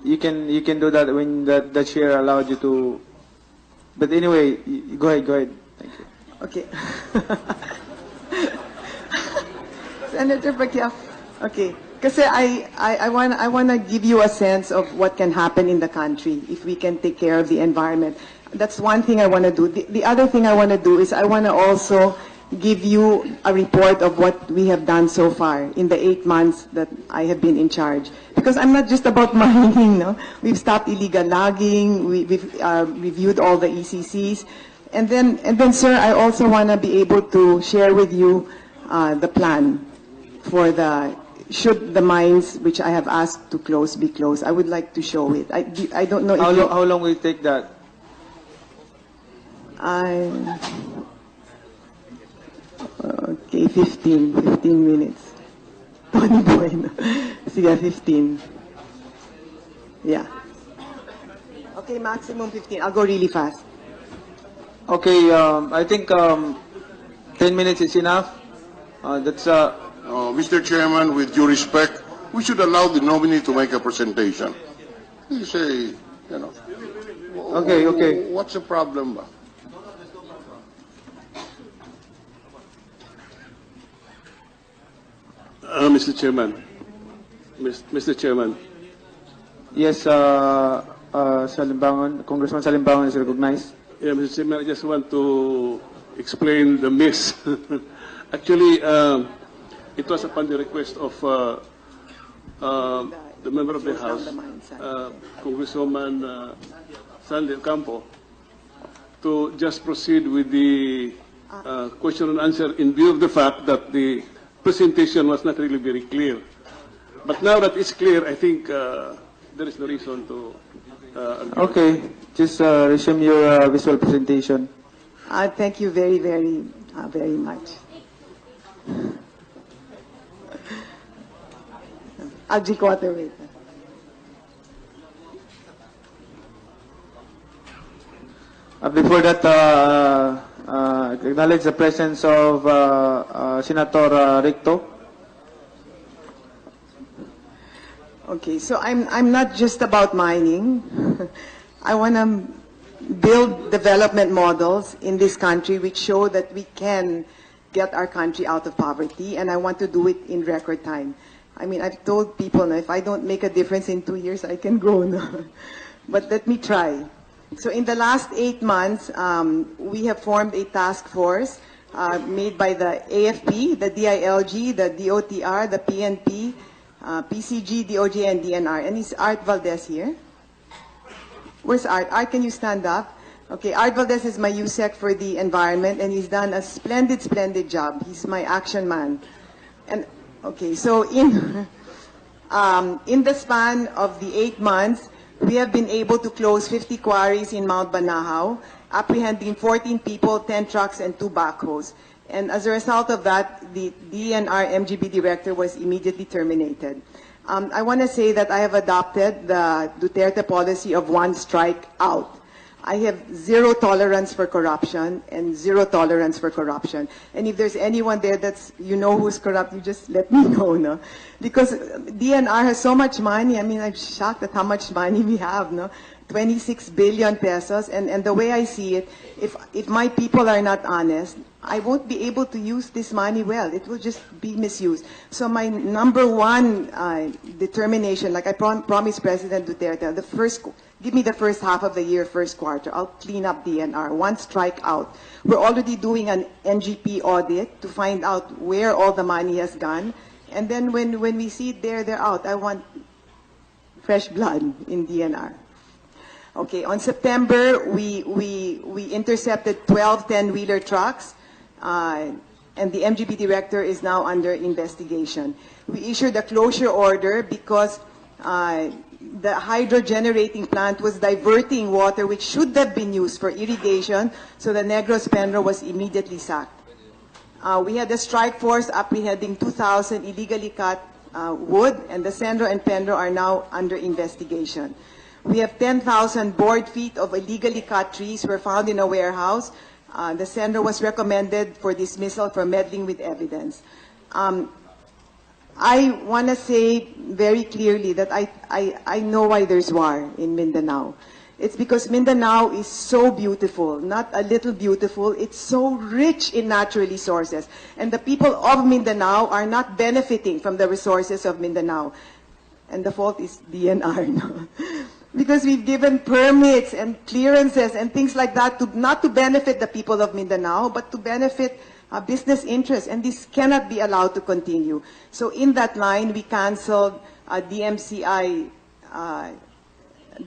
you can do that when the chair allowed you to. But anyway, go ahead. Thank you. Okay. Senator Pacquiao. Okay. Kasi I wanna give you a sense of what can happen in the country if we can take care of the environment. That's one thing I want to do. The other thing I want to do is I want to also give you a report of what we have done so far in the 8 months that I have been in charge. Because I'm not just about mining, no? We've stopped illegal logging, we've reviewed all the ECCs. And then, sir, I also want to be able to share with you the plan for should the mines which I have asked to close be closed. I would like to show it. I don't know if how long will it take that? Okay, 15 minutes. Tony Boy. Sige, 15. Yeah. Okay, maximum 15. I'll go really fast. Okay, I think 10 minutes is enough. That's Mr. Chairman, with due respect, we should allow the nominee to make a presentation. You say, you know. Okay. What's the problem? Mr. Chairman. Mr. Chairman. Yes, Salimbangon, Congressman Salimbangon is recognized. Yeah, Mr. Chairman, I just want to explain the miss. Actually, it was upon the request of the member of the House, Congresswoman Sandy Ocampo, to just proceed with the question and answer in view of the fact that the presentation was not really very clear. But now that it's clear, I think there is no reason to Okay, just resume your visual presentation. Thank you very, very much. I'll drink water with. Before that, acknowledge the presence of Senator Ricto. Okay, so I'm not just about mining. I want to build development models in this country which show that we can get our country out of poverty, and I want to do it in record time. I mean, I've told people, if I don't make a difference in 2 years, I can go. No? But let me try. So in the last 8 months, we have formed a task force made by the AFP, the DILG, the DOTR, the PNP, PCG, DOJ, and DNR. And is Art Valdez here? Where's Art? Art, can you stand up? Okay, Art Valdez is my USEC for the environment, and he's done a splendid job. He's my action man. And okay, so in the span of the 8 months, we have been able to close 50 quarries in Mount Banahaw, apprehending 14 people, 10 trucks, and 2 backhoes. And as a result of that, the DNR MGB director was immediately terminated. I want to say that I have adopted the Duterte policy of one strike out. I have zero tolerance for corruption and zero tolerance for corruption. And if there's anyone there that's, who's corrupt, you just let me know, no? Because DNR has so much money. I mean, I'm shocked at how much money we have, no? 26 billion pesos. And the way I see it, if my people are not honest, I won't be able to use this money well. It will just be misused. So my number one determination, like I promised President Duterte, give me the first half of the year, first quarter. I'll clean up DNR, one strike out. We're already doing an NGP audit to find out where all the money has gone. And then when we see it there, they're out. I want fresh blood in DNR. Okay, on September, we intercepted 12 10-wheeler trucks, and the MGB director is now under investigation. We issued a closure order because the hydro generating plant was diverting water which should have been used for irrigation, so the Negros Penro was immediately sacked. We had a strike force apprehending 2,000 illegally cut wood, and the Senro and Penro are now under investigation. We have 10,000 board feet of illegally cut trees were found in a warehouse. The Senro was recommended for dismissal for meddling with evidence. I want to say very clearly that I know why there's war in Mindanao. It's because Mindanao is so beautiful, not a little beautiful. It's so rich in natural resources. And the people of Mindanao are not benefiting from the resources of Mindanao. And the fault is DNR. No? Because we've given permits and clearances and things like that not to benefit the people of Mindanao, but to benefit business interests. And this cannot be allowed to continue. So in that line, we canceled DMCI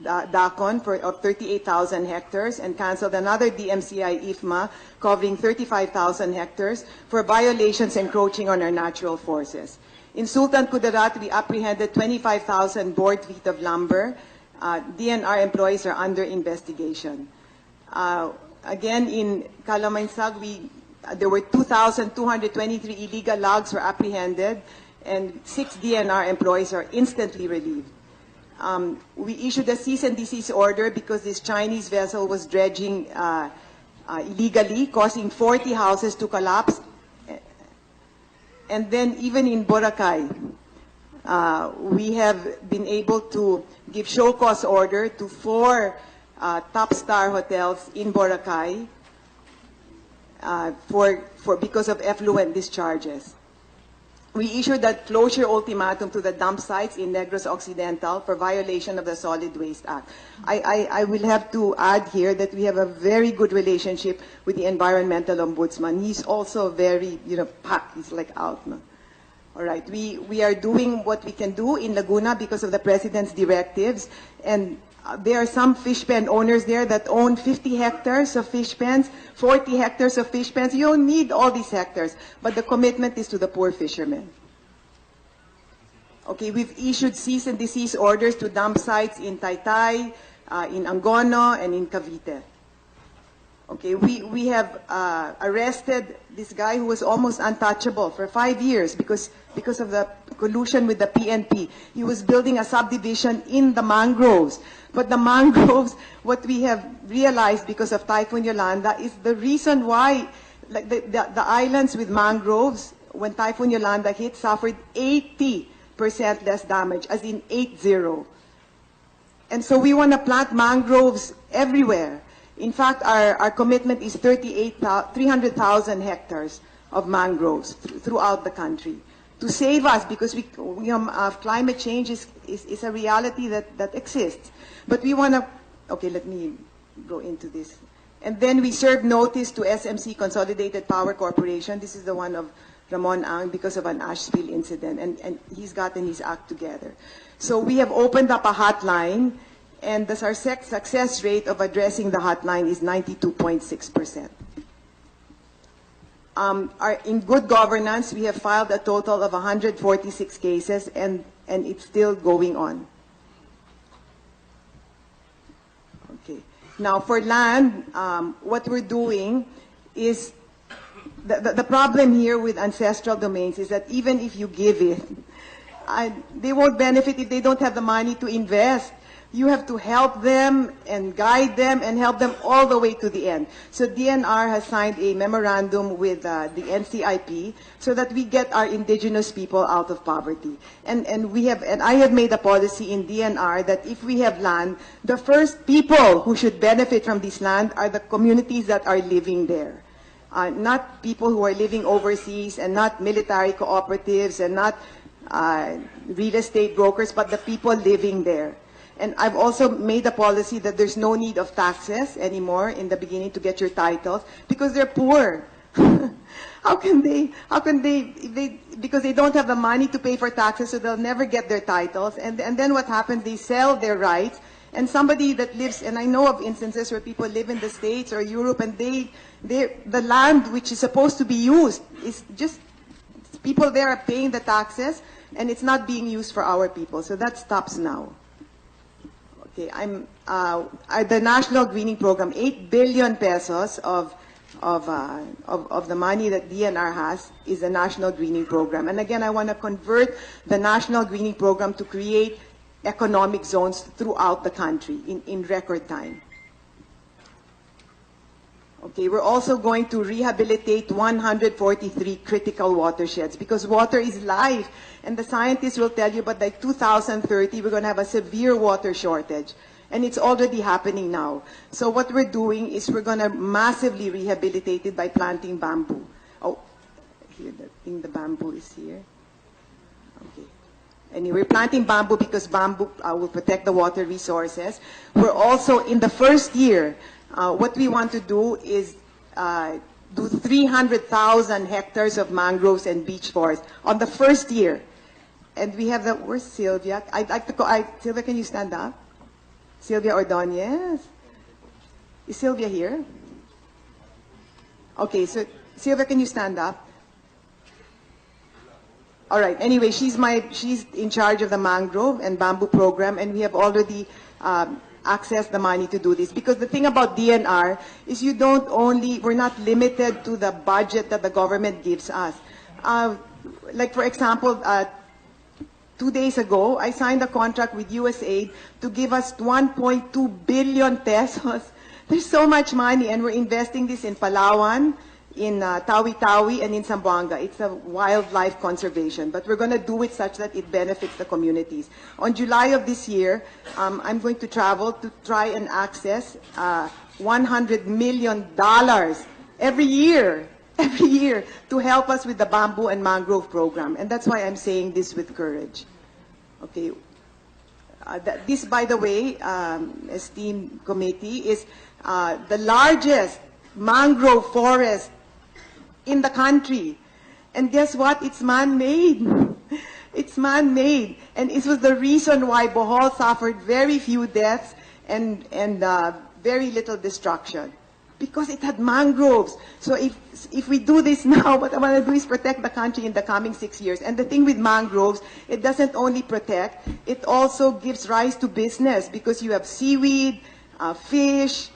DACON of 38,000 hectares and canceled another DMCI IFMA covering 35,000 hectares for violations encroaching on our natural forces. In Sultan Kudarat, we apprehended 25,000 board feet of lumber. DNR employees are under investigation. Again, in Calamansag, there were 2,223 illegal logs were apprehended, and 6 DNR employees are instantly relieved. We issued a cease and desist order because this Chinese vessel was dredging illegally, causing 40 houses to collapse. And then even in Boracay, we have been able to give show cause order to 4 top-star hotels in Boracay because of effluent discharges. We issued a closure ultimatum to the dump sites in Negros Occidental for violation of the Solid Waste Act. I will have to add here that we have a very good relationship with the Environmental Ombudsman. He's also very, packed. He's like out. No? All right. We are doing what we can do in Laguna because of the President's directives. And there are some fish pen owners there that own 50 hectares of fish pens, 40 hectares of fish pens. You don't need all these hectares, but the commitment is to the poor fishermen. Okay, we've issued cease and desist orders to dump sites in Taytay, in Angono, and in Cavite. Okay, we have arrested this guy who was almost untouchable for 5 years because of the collusion with the PNP. He was building a subdivision in the mangroves. But the mangroves, what we have realized because of Typhoon Yolanda is the reason why the islands with mangroves, when Typhoon Yolanda hit, suffered 80% less damage, as in 80. And so we want to plant mangroves everywhere. In fact, our commitment is 300,000 hectares of mangroves throughout the country to save us, because climate change is a reality that exists. But we want to, okay, let me go into this. And then we serve notice to SMC Consolidated Power Corporation. This is the one of Ramon Ang because of an ash spill incident, and he's gotten his act together. So we have opened up a hotline, and our success rate of addressing the hotline is 92.6%. In good governance, we have filed a total of 146 cases, and it's still going on. Okay. Now, for land, what we're doing is, the problem here with ancestral domains is that even if you give it, they won't benefit if they don't have the money to invest. You have to help them and guide them and help them all the way to the end. So DNR has signed a memorandum with the NCIP so that we get our indigenous people out of poverty. And I have made a policy in DNR that if we have land, the first people who should benefit from this land are the communities that are living there. Not people who are living overseas, and not military cooperatives, and not real estate brokers, but the people living there. And I've also made a policy that there's no need of taxes anymore in the beginning to get your titles, because they're poor. How can they, because they don't have the money to pay for taxes, so they'll never get their titles. And then what happens, they sell their rights, and somebody that lives, and I know of instances where people live in the States or Europe, and the land which is supposed to be used is just, people there are paying the taxes, and it's not being used for our people. So that stops now. Okay, the National Greening Program, 8 billion pesos of the money that DNR has is the National Greening Program. And again, I want to convert the National Greening Program to create economic zones throughout the country in record time. Okay, we're also going to rehabilitate 143 critical watersheds because water is life. And the scientists will tell you, but by 2030, we're going to have a severe water shortage. And it's already happening now. So what we're doing is we're going to massively rehabilitate it by planting bamboo. Oh, here, the bamboo is here. Okay. Anyway, we're planting bamboo because bamboo will protect the water resources. We're also, in the first year, what we want to do is do 300,000 hectares of mangroves and beach forests on the first year. And we have the, where's Sylvia? I'd like to go, Sylvia, can you stand up? Sylvia Ordonez. Is Sylvia here? Okay, so Sylvia, can you stand up? All right, anyway, she's in charge of the mangrove and bamboo program, and we have already accessed the money to do this. Because the thing about DNR is we're not limited to the budget that the government gives us. Like for example, 2 days ago, I signed a contract with USAID to give us 1.2 billion pesos. There's so much money, and we're investing this in Palawan, in Tawi-Tawi, and in Zamboanga. It's a wildlife conservation, but we're going to do it such that it benefits the communities. On July of this year, I'm going to travel to try and access $100 million every year to help us with the bamboo and mangrove program. And that's why I'm saying this with courage. Okay. This, by the way, esteemed committee, is the largest mangrove forest in the country. And guess what? It's man-made. It's man-made. And it was the reason why Bohol suffered very few deaths and very little destruction. Because it had mangroves. So if we do this now, what I want to do is protect the country in the coming 6 years. And the thing with mangroves, it doesn't only protect, it also gives rise to business because you have seaweed, fish,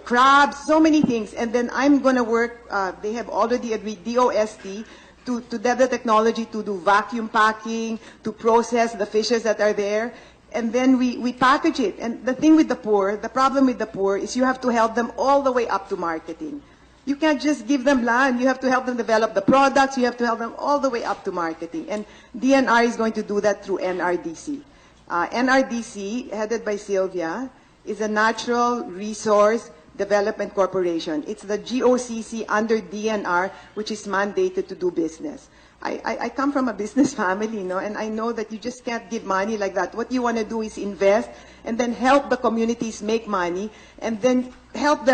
crabs, so many things. And then I'm going to work, they have already agreed, DOST, to develop technology to do vacuum packing, to process the fishes that are there. And then we package it. And the thing with the poor, the problem with the poor is you have to help them all the way up to marketing. You can't just give them land. You have to help them develop the products. You have to help them all the way up to marketing. And DNR is going to do that through NRDC. NRDC, headed by Sylvia, is a Natural Resource Development Corporation. It's the GOCC under DNR, which is mandated to do business. I come from a business family, you know, and I know that you just can't give money like that. What you want to do is invest and then help the communities make money and then help them